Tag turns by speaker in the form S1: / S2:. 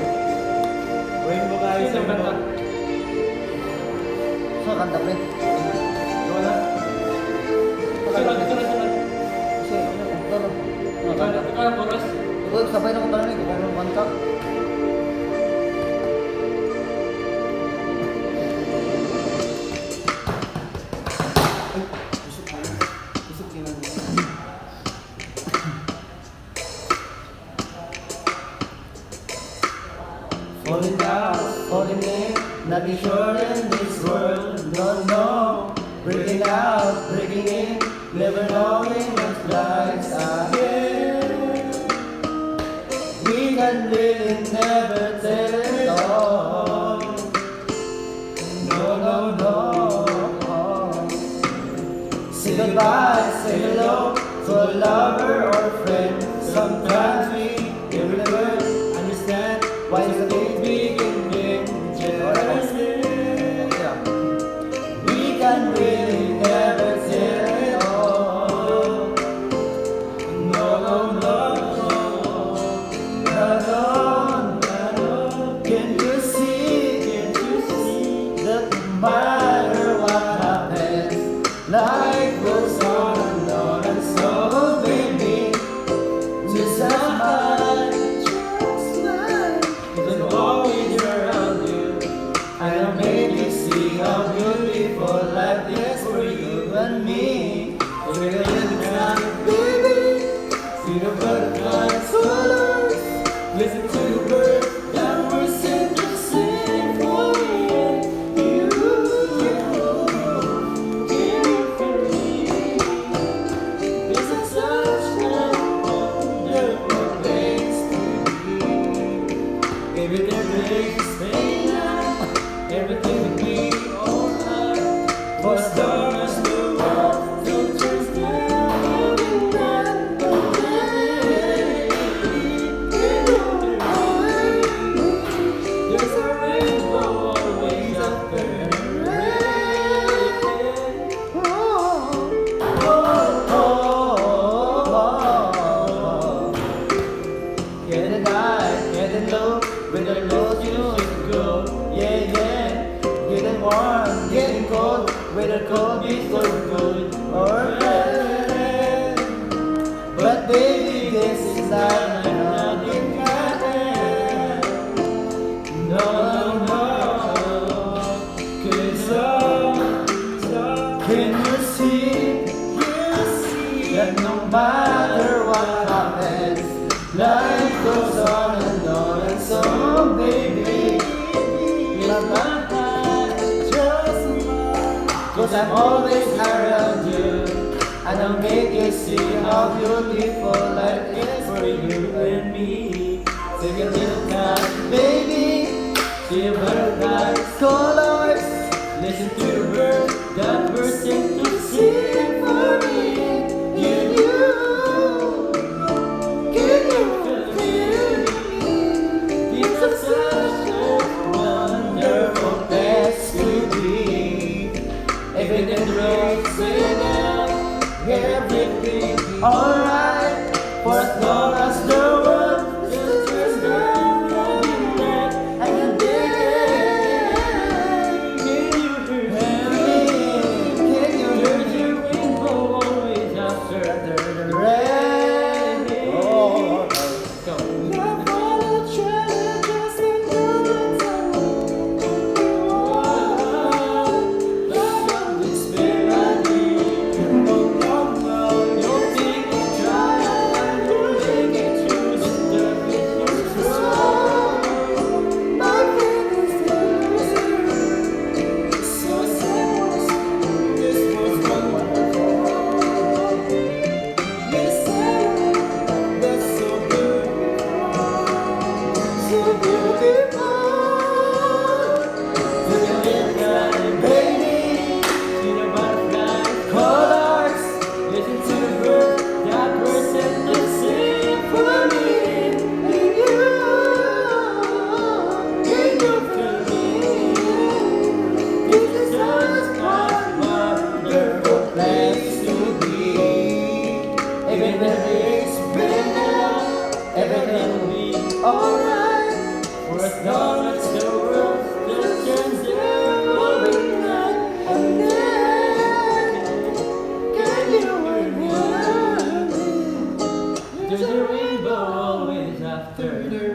S1: Buhay mo kayo sa kanta.
S2: Sa kanta pre.
S1: Wala. Sulat.
S2: Kasi ano,
S1: Ikaw ang boros.
S2: ikaw sabay na kung tanong kung ano kanta.
S3: Falling out, falling in, nothing sure in this world, no, no. Breaking out, breaking in, never knowing what lies ahead. We can really never tell it all. No, no, no. Say goodbye, say hello to a lover or a friend. Sometimes we never understand why the things begin just we can really never tell it all. No, no, no, no, no, no. Can you see that no matter what happens, life goes on and on, and so baby, just as much. Even always around you, I'll make you see how beautiful life is for you and me. Take a little time, baby, see the butterflies, colors, listen to the birds that were sent to sing for me and you. Can you feel me? This is such a wonderful place to be. Everything stay now, everything will be alright. For stars, the world filters down every night and day. There's a rainbow always after the rain. Oh, oh, oh, oh. Getting high, getting low, with the road you should go. Yeah, yeah. Getting warm, getting cold, with the cold is so good. Alright. But baby, this is not nothing kind. No, no, no. Can you see that no matter what happens, life goes on and on, and so baby, love my heart, just mine. 'Cause I'm always around you, and I'll make you see how beautiful life is for you and me. Take a little time, baby, see a butterflies, colors, listen to the birds that were sent to sing for me and you. Can you feel me? It's such a wonderful place to be. Everything breaks out, everything alright. For as long as the world still turns down every night and day. Can you hear me? Can you hear the rainbow always after the rain? Oh, go. Try alright.
S1: For as long as the world still turns every night.
S3: And then, can you remember me?
S1: There's a rainbow always after the